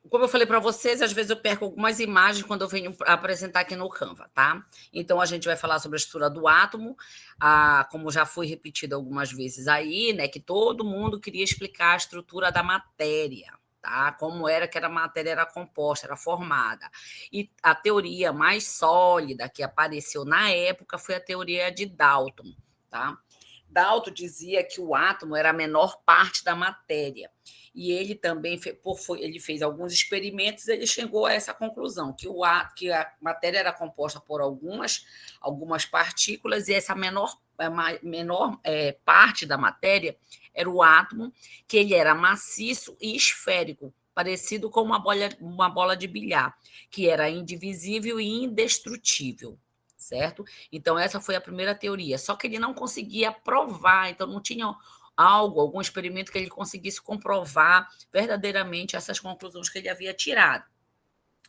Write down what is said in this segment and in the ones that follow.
Como eu falei para vocês, às vezes eu perco algumas imagens quando eu venho apresentar aqui no Canva, tá? Então, a gente vai falar sobre a estrutura do átomo, como já foi repetido algumas vezes aí, né? Que todo mundo queria explicar a estrutura da matéria, tá? Como era que a matéria era composta, era formada. E a teoria mais sólida que apareceu na época foi a teoria de Dalton, tá? Dalton dizia que o átomo era a menor parte da matéria. E ele também ele fez alguns experimentos, ele chegou a essa conclusão, que a matéria era composta por algumas partículas, e essa menor parte da matéria era o átomo, que ele era maciço e esférico, parecido com uma bola de bilhar, que era indivisível e indestrutível, certo? Então, essa foi a primeira teoria. Só que ele não conseguia provar, então não tinha algum experimento que ele conseguisse comprovar verdadeiramente essas conclusões que ele havia tirado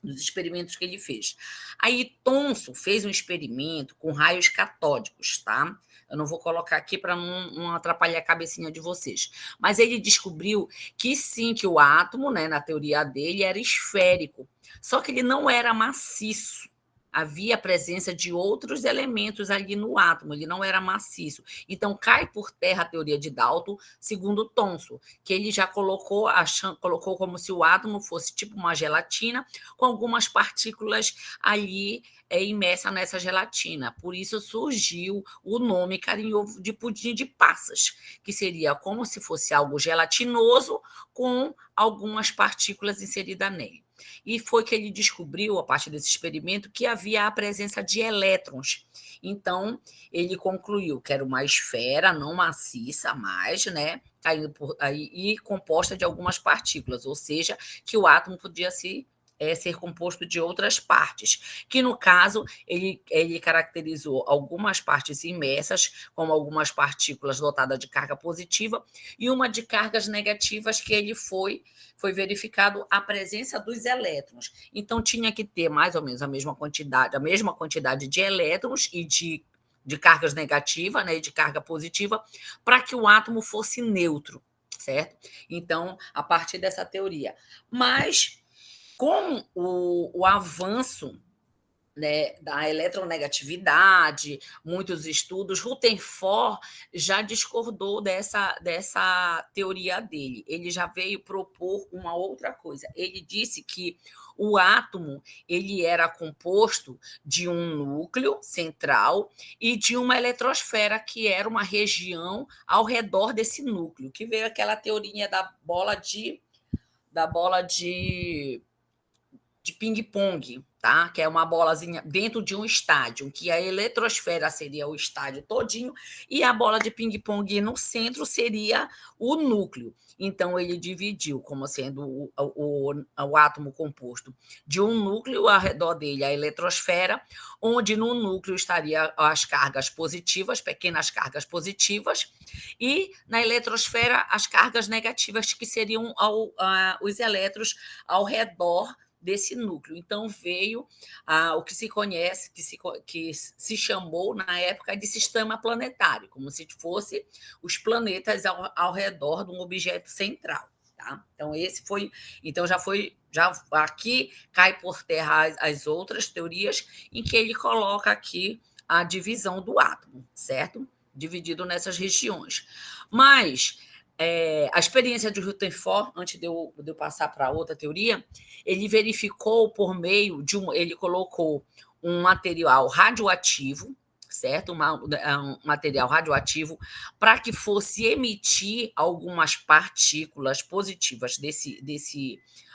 dos experimentos que ele fez. Aí Thomson fez um experimento com raios catódicos, tá? Eu não vou colocar aqui para não atrapalhar a cabecinha de vocês. Mas ele descobriu que sim, que o átomo, né, na teoria dele, era esférico. Só que ele não era maciço. Havia a presença de outros elementos ali no átomo, ele não era maciço. Então, cai por terra a teoria de Dalton, segundo Thomson, que ele já colocou como se o átomo fosse tipo uma gelatina, com algumas partículas ali imersa nessa gelatina. Por isso surgiu o nome carinhoso de pudim de passas, que seria como se fosse algo gelatinoso com algumas partículas inseridas nele. E foi que ele descobriu, a partir desse experimento, que havia a presença de elétrons. Então, ele concluiu que era uma esfera não maciça mais, né? Caindo por aí, e composta de algumas partículas, ou seja, que o átomo podia ser composto de outras partes, que no caso ele caracterizou algumas partes imersas, como algumas partículas dotadas de carga positiva, e uma de cargas negativas que ele foi verificado a presença dos elétrons. Então tinha que ter mais ou menos a mesma quantidade de elétrons e de cargas negativas, né, e de carga positiva, para que o átomo fosse neutro, certo? Então, a partir dessa teoria. Mas com o avanço, né, da eletronegatividade, muitos estudos, Rutherford já discordou dessa teoria dele. Ele já veio propor uma outra coisa. Ele disse que o átomo ele era composto de um núcleo central e de uma eletrosfera, que era uma região ao redor desse núcleo, que veio aquela teoria da bola de ping-pong, tá? Que é uma bolazinha dentro de um estádio, que a eletrosfera seria o estádio todinho e a bola de ping-pong no centro seria o núcleo. Então, ele dividiu como sendo o átomo composto de um núcleo, ao redor dele a eletrosfera, onde no núcleo estaria as cargas positivas, pequenas cargas positivas, e na eletrosfera as cargas negativas, que seriam os elétrons ao redor desse núcleo. Então, veio o que se conhece, que se chamou na época de sistema planetário, como se fosse os planetas ao redor de um objeto central. Tá? Então, já aqui cai por terra as outras teorias, em que ele coloca aqui a divisão do átomo, certo? Dividido nessas regiões. Mas a experiência de Rutherford, antes de eu passar para outra teoria, ele verificou por meio ele colocou um material radioativo, certo? Um material radioativo, para que fosse emitir algumas partículas positivas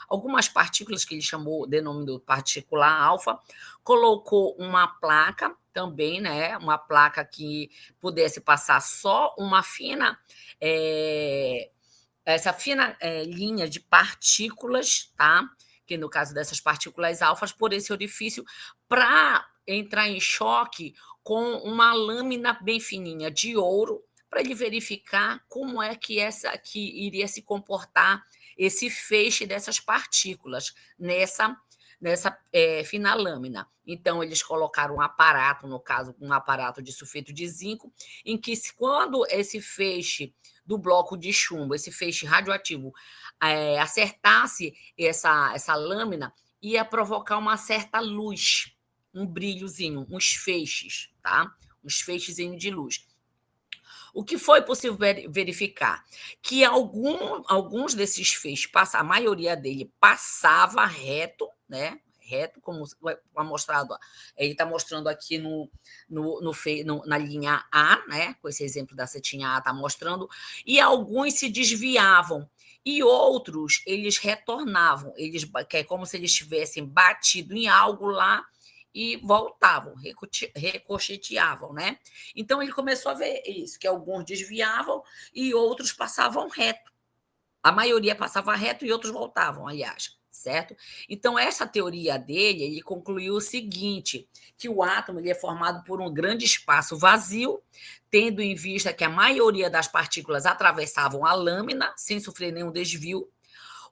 algumas partículas que ele denominou partícula alfa, colocou uma placa também, né? Uma placa que pudesse passar só essa fina linha de partículas, tá? Que no caso dessas partículas alfas, por esse orifício, para entrar em choque com uma lâmina bem fininha de ouro, para ele verificar como é que iria se comportar esse feixe dessas partículas nessa fina lâmina. Então, eles colocaram um aparato, no caso, um aparato de sulfeto de zinco, em que, quando esse feixe do bloco de chumbo, esse feixe radioativo, acertasse essa lâmina, ia provocar uma certa luz, um brilhozinho, uns feixes, tá? Uns feixezinhos de luz. O que foi possível verificar? Que alguns desses feixes, a maioria dele passava reto, né? Reto, como mostrado, ele está mostrando aqui na linha A, né? Com esse exemplo da setinha A, está mostrando, e alguns se desviavam, e outros eles retornavam, que é como se eles tivessem batido em algo lá e voltavam, ricocheteavam, né? Então ele começou a ver isso, que alguns desviavam e outros passavam reto. A maioria passava reto e outros voltavam, aliás, certo? Então essa teoria dele, ele concluiu o seguinte, que o átomo ele é formado por um grande espaço vazio, tendo em vista que a maioria das partículas atravessavam a lâmina sem sofrer nenhum desvio.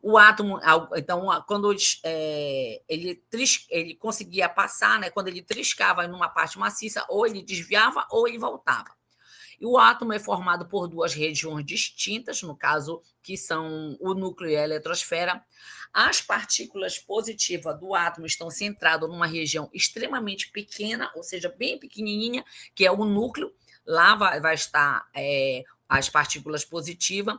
O átomo, então, quando ele conseguia passar, né, quando ele triscava numa parte maciça, ou ele desviava ou ele voltava. E o átomo é formado por duas regiões distintas, no caso, que são o núcleo e a eletrosfera. As partículas positivas do átomo estão centradas numa região extremamente pequena, ou seja, bem pequenininha, que é o núcleo. Lá vai estar as partículas positivas,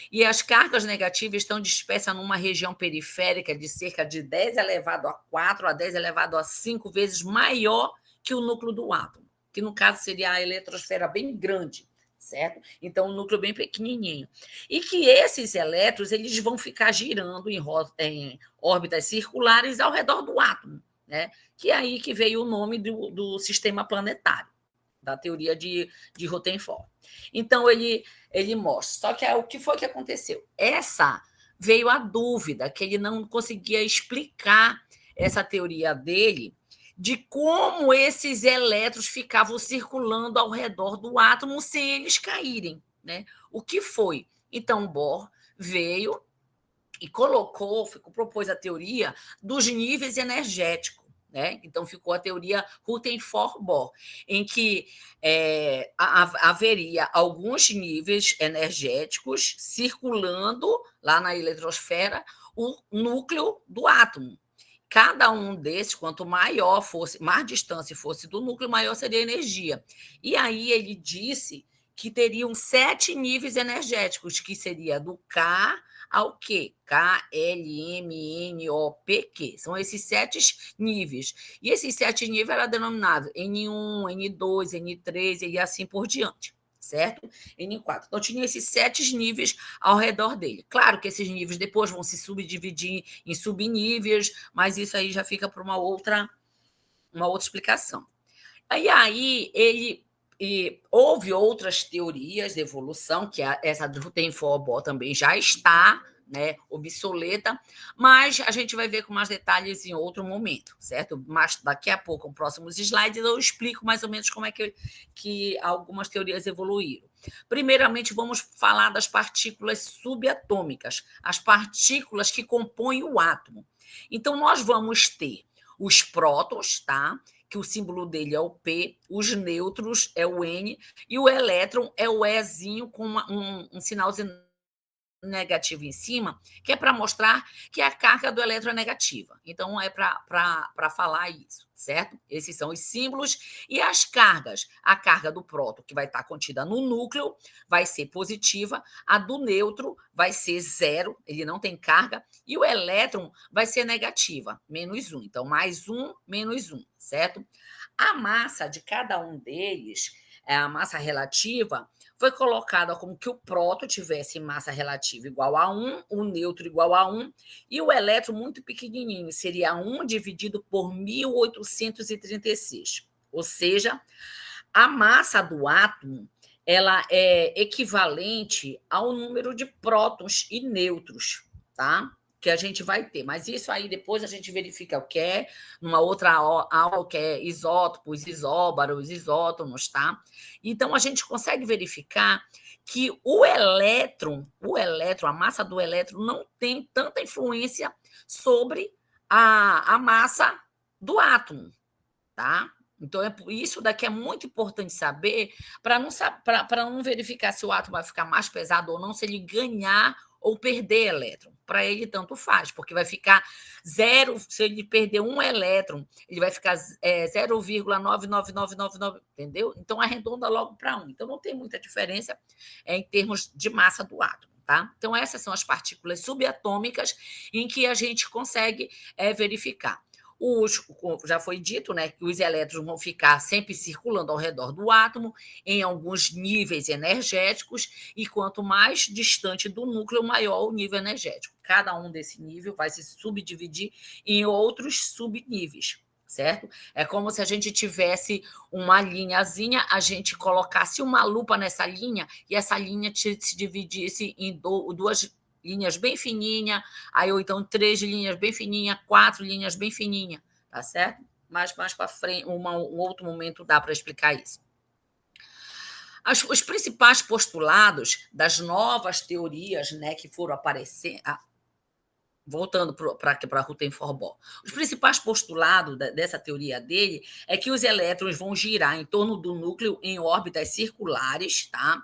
e as cargas negativas estão dispersas numa região periférica de cerca de 10 elevado a 4 a 10 elevado a 5 vezes maior que o núcleo do átomo, que no caso seria a eletrosfera bem grande, certo? Então, um núcleo bem pequenininho. E que esses elétrons eles vão ficar girando em órbitas circulares ao redor do átomo, né? Que é aí que veio o nome do sistema planetário, da teoria de Rutherford. Então, ele mostra. Só que o que foi que aconteceu? Veio a dúvida, que ele não conseguia explicar essa teoria dele, de como esses elétrons ficavam circulando ao redor do átomo sem eles caírem, né? O que foi? Então, Bohr veio e propôs a teoria dos níveis energéticos, né? Então, ficou a teoria Rutherford-Bohr, em que haveria alguns níveis energéticos circulando lá na eletrosfera o núcleo do átomo. Cada um desses, quanto maior fosse, mais distância fosse do núcleo, maior seria a energia. E aí ele disse que teriam 7 níveis energéticos, que seria do K ao Q, K, L, M, N, O, P, Q. São esses 7 níveis. E esses 7 níveis eram denominados N1, N2, N3 e assim por diante, certo? N4. Então, tinha esses 7 níveis ao redor dele. Claro que esses níveis depois vão se subdividir em subníveis, mas isso aí já fica para uma outra explicação. E aí, houve outras teorias de evolução, que essa do Rutherford-Bohr também já está, né, obsoleta, mas a gente vai ver com mais detalhes em outro momento, certo? Mas daqui a pouco, nos próximos slides, eu explico mais ou menos como é que algumas teorias evoluíram. Primeiramente, vamos falar das partículas subatômicas, as partículas que compõem o átomo. Então, nós vamos ter os prótons, tá? Que o símbolo dele é o P, os nêutrons é o N, e o elétron é o Ezinho com um sinalzinho negativo em cima, que é para mostrar que a carga do elétron é negativa. Então, é para falar isso, certo? Esses são os símbolos. E as cargas. A carga do próton, que vai estar contida no núcleo, vai ser positiva. A do nêutron vai ser 0, ele não tem carga. E o elétron vai ser negativa, -1. Então, +1, -1, certo? A massa de cada um deles, a massa relativa, foi colocada como que o próton tivesse massa relativa igual a 1, o nêutron igual a 1, e o elétron muito pequenininho, seria 1 dividido por 1836. Ou seja, a massa do átomo ela é equivalente ao número de prótons e nêutrons, tá? Que a gente vai ter. Mas isso aí depois a gente verifica o que é, numa outra aula, que é isótopos, isóbaros, isótomos, tá? Então, a gente consegue verificar que o elétron, a massa do elétron, não tem tanta influência sobre a massa do átomo, tá? Então, isso daqui é muito importante saber para não verificar se o átomo vai ficar mais pesado ou não, se ele ganhar ou perder elétron. Para ele, tanto faz, porque vai ficar zero. Se ele perder um elétron, ele vai ficar 0,99999, entendeu? Então, arredonda logo para 1. Então, não tem muita diferença em termos de massa do átomo. Tá? Então, essas são as partículas subatômicas em que a gente consegue verificar. Já foi dito, né, que os elétrons vão ficar sempre circulando ao redor do átomo, em alguns níveis energéticos, e quanto mais distante do núcleo, maior o nível energético. Cada um desse nível vai se subdividir em outros subníveis, certo? É como se a gente tivesse uma linhazinha, a gente colocasse uma lupa nessa linha, e essa linha se dividisse em duas linhas bem fininhas, aí ou então 3 linhas bem fininhas, 4 linhas bem fininhas, tá certo? Mas mais para frente, um outro momento dá para explicar isso. Os principais postulados das novas teorias, né, que foram aparecer, voltando para a Rutherford-Bohr, os principais postulados dessa teoria dele é que os elétrons vão girar em torno do núcleo em órbitas circulares, tá?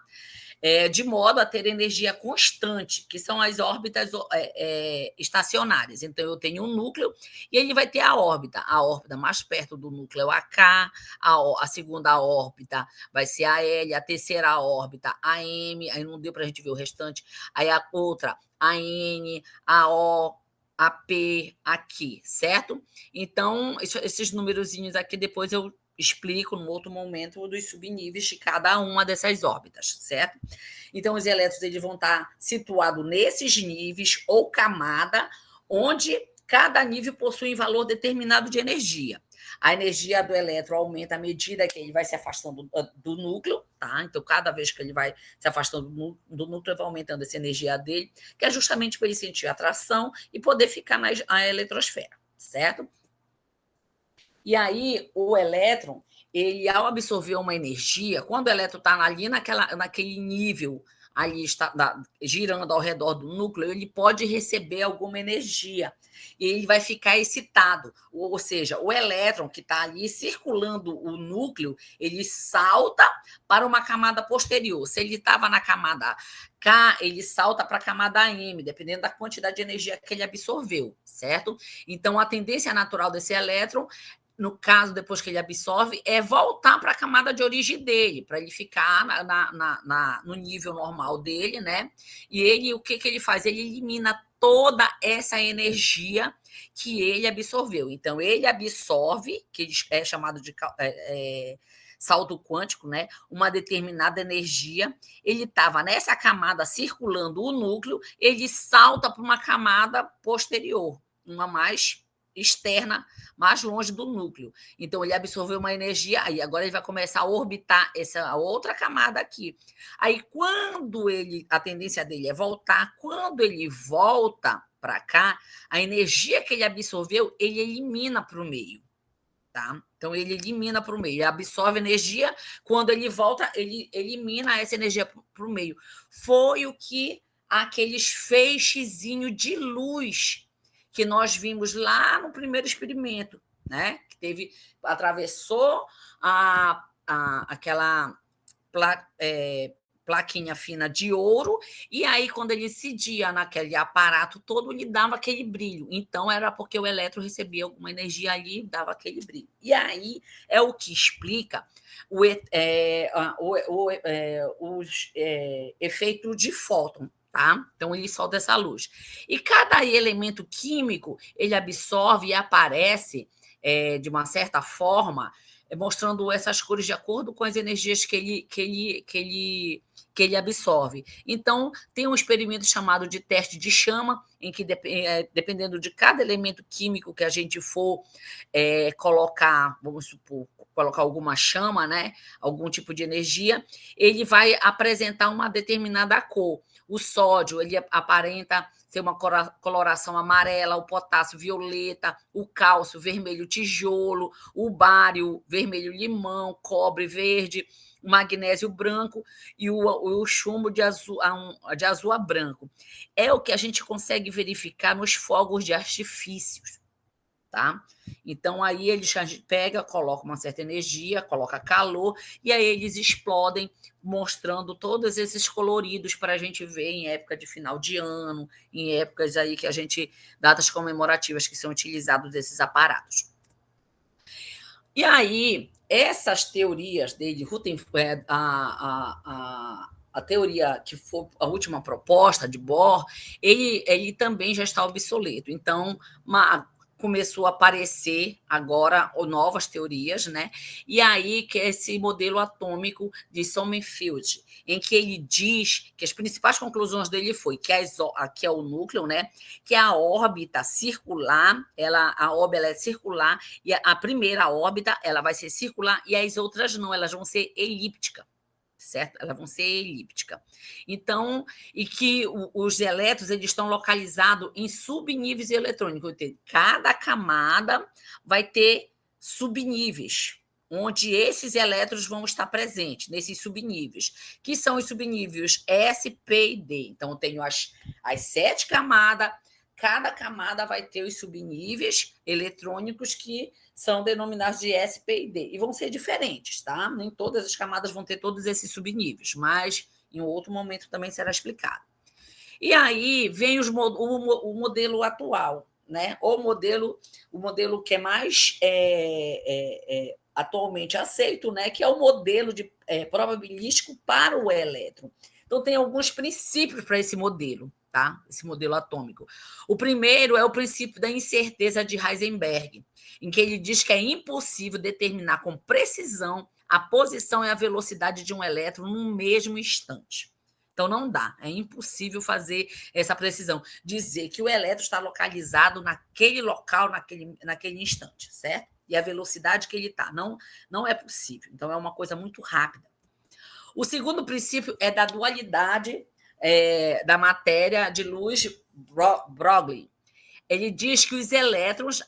De modo a ter energia constante, que são as órbitas estacionárias. Então, eu tenho um núcleo e ele vai ter a órbita mais perto do núcleo é a K, a segunda órbita vai ser a L, a terceira órbita a M, aí não deu para a gente ver o restante, aí a outra a N, a O, a P, aqui, certo? Então, esses numerozinhos aqui depois eu explico no outro momento dos subníveis de cada uma dessas órbitas, certo? Então, os elétrons eles vão estar situados nesses níveis ou camada, onde cada nível possui um valor determinado de energia. A energia do elétron aumenta à medida que ele vai se afastando do núcleo, tá? Então, cada vez que ele vai se afastando do núcleo, vai aumentando essa energia dele, que é justamente para ele sentir atração e poder ficar na eletrosfera, certo? E aí, o elétron, ele, ao absorver uma energia, quando o elétron está ali naquele nível, ali está girando ao redor do núcleo, ele pode receber alguma energia e ele vai ficar excitado. Ou seja, o elétron que está ali circulando o núcleo, ele salta para uma camada posterior. Se ele estava na camada K, ele salta para a camada M, dependendo da quantidade de energia que ele absorveu, certo? Então, a tendência natural desse elétron, no caso, depois que ele absorve, é voltar para a camada de origem dele, para ele ficar no nível normal dele, né? E ele, o que ele faz? Ele elimina toda essa energia que ele absorveu. Então, ele absorve, que é chamado de salto quântico, né? Uma determinada energia, ele estava nessa camada circulando o núcleo, ele salta para uma camada posterior, uma mais externa, mais longe do núcleo. Então, ele absorveu uma energia, aí agora ele vai começar a orbitar essa outra camada aqui. Aí, a tendência dele é voltar, quando ele volta para cá, a energia que ele absorveu, ele elimina para o meio. Tá? Então, ele elimina para o meio, ele absorve energia, quando ele volta, ele elimina essa energia para o meio. Foi o que aqueles feixezinhos de luz que nós vimos lá no primeiro experimento, né? Que atravessou aquela plaquinha fina de ouro, e aí, quando ele incidia naquele aparato todo, lhe dava aquele brilho. Então, era porque o elétron recebia alguma energia ali e dava aquele brilho. E aí é o que explica os efeitos de fóton. Tá? Então, ele solta essa luz. E cada elemento químico, ele absorve e aparece de uma certa forma, mostrando essas cores de acordo com as energias que ele absorve. Então, tem um experimento chamado de teste de chama, em que, dependendo de cada elemento químico que a gente for colocar, vamos supor, colocar alguma chama, né, algum tipo de energia, ele vai apresentar uma determinada cor. O sódio, ele aparenta ser uma coloração amarela, o potássio violeta, o cálcio vermelho tijolo, o bário vermelho limão, cobre verde, o magnésio branco e o chumbo de azul a branco. É o que a gente consegue verificar nos fogos de artifícios, tá? Então, aí eles pega, coloca uma certa energia, coloca calor, e aí eles explodem, mostrando todos esses coloridos para a gente ver em época de final de ano, em épocas aí que a gente, datas comemorativas que são utilizados esses aparatos. E aí, essas teorias dele, a teoria que foi a última proposta de Bohr, ele também já está obsoleto. Então, começou a aparecer agora novas teorias, né? E aí que é esse modelo atômico de Sommerfeld, em que ele diz que as principais conclusões dele foi que aqui é o núcleo, né? Que a órbita circular, a órbita é circular, e a primeira órbita ela vai ser circular e as outras não, elas vão ser elípticas, certo? Elas vão ser elípticas. Então, e que os elétrons eles estão localizados em subníveis eletrônicos. Cada camada vai ter subníveis, onde esses elétrons vão estar presentes, nesses subníveis, que são os subníveis S, P e D. Então, eu tenho as 7 camadas, cada camada vai ter os subníveis eletrônicos que são denominados de S, P e D, e vão ser diferentes, tá? Nem todas as camadas vão ter todos esses subníveis, mas em outro momento também será explicado. E aí vem o modelo atual, né? O modelo que é mais atualmente aceito, né? Que é o modelo probabilístico para o elétron. Então, tem alguns princípios para esse modelo, tá? Esse modelo atômico. O primeiro é o princípio da incerteza de Heisenberg, em que ele diz que é impossível determinar com precisão a posição e a velocidade de um elétron no mesmo instante. Então, não dá, é impossível fazer essa precisão, dizer que o elétron está localizado naquele local, naquele instante, certo? E a velocidade que ele está, não é possível. Então, é uma coisa muito rápida. O segundo princípio é da dualidade da matéria de luz Broglie. Ele diz que os elétrons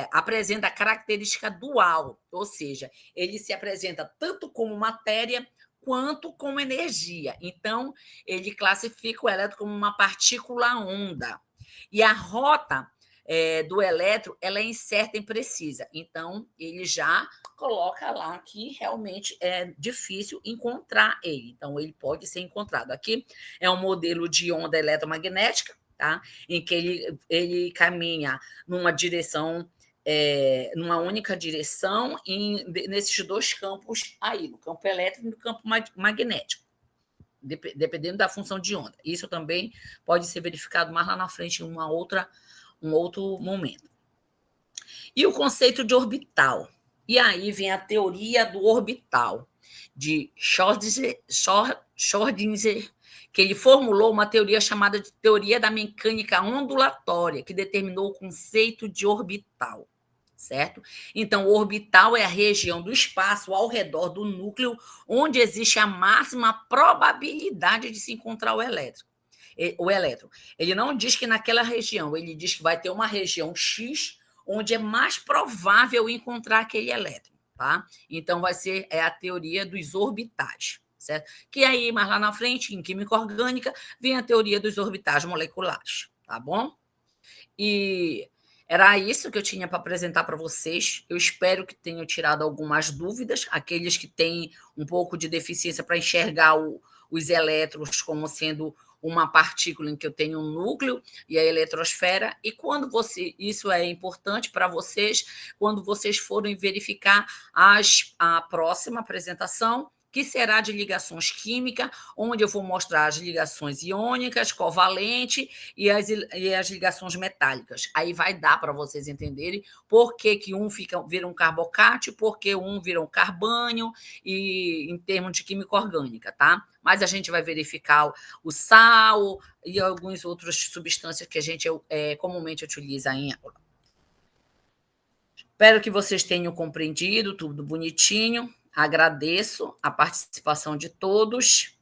apresentam a característica dual, ou seja, ele se apresenta tanto como matéria quanto como energia. Então, ele classifica o elétron como uma partícula onda. E a rota do elétron ela é incerta e imprecisa. Então, ele já coloca lá que realmente é difícil encontrar ele. Então, ele pode ser encontrado. Aqui é um modelo de onda eletromagnética, tá? Em que ele caminha numa direção, numa única direção, nesses dois campos aí, no campo elétrico e no campo magnético, dependendo da função de onda. Isso também pode ser verificado mais lá na frente, em um outro momento. E o conceito de orbital. E aí vem a teoria do orbital, de Schrödinger, que ele formulou uma teoria chamada de teoria da mecânica ondulatória, que determinou o conceito de orbital, certo? Então, o orbital é a região do espaço ao redor do núcleo onde existe a máxima probabilidade de se encontrar o elétron. Ele não diz que naquela região, ele diz que vai ter uma região X onde é mais provável encontrar aquele elétron, tá? Então, vai ser a teoria dos orbitais, certo? Que aí, mais lá na frente, em química orgânica, vem a teoria dos orbitais moleculares, tá bom? E era isso que eu tinha para apresentar para vocês. Eu espero que tenham tirado algumas dúvidas, aqueles que têm um pouco de deficiência para enxergar os elétrons como sendo uma partícula em que eu tenho um núcleo e a eletrosfera, e isso é importante para vocês, quando vocês forem verificar a próxima apresentação, que será de ligações químicas, onde eu vou mostrar as ligações iônicas, covalente e as ligações metálicas. Aí vai dar para vocês entenderem por que um vira um carbocátio, por que um vira um carbânio, e em termos de química orgânica, tá? Mas a gente vai verificar o sal e algumas outras substâncias que a gente comumente utiliza em aula. Espero que vocês tenham compreendido tudo bonitinho. Agradeço a participação de todos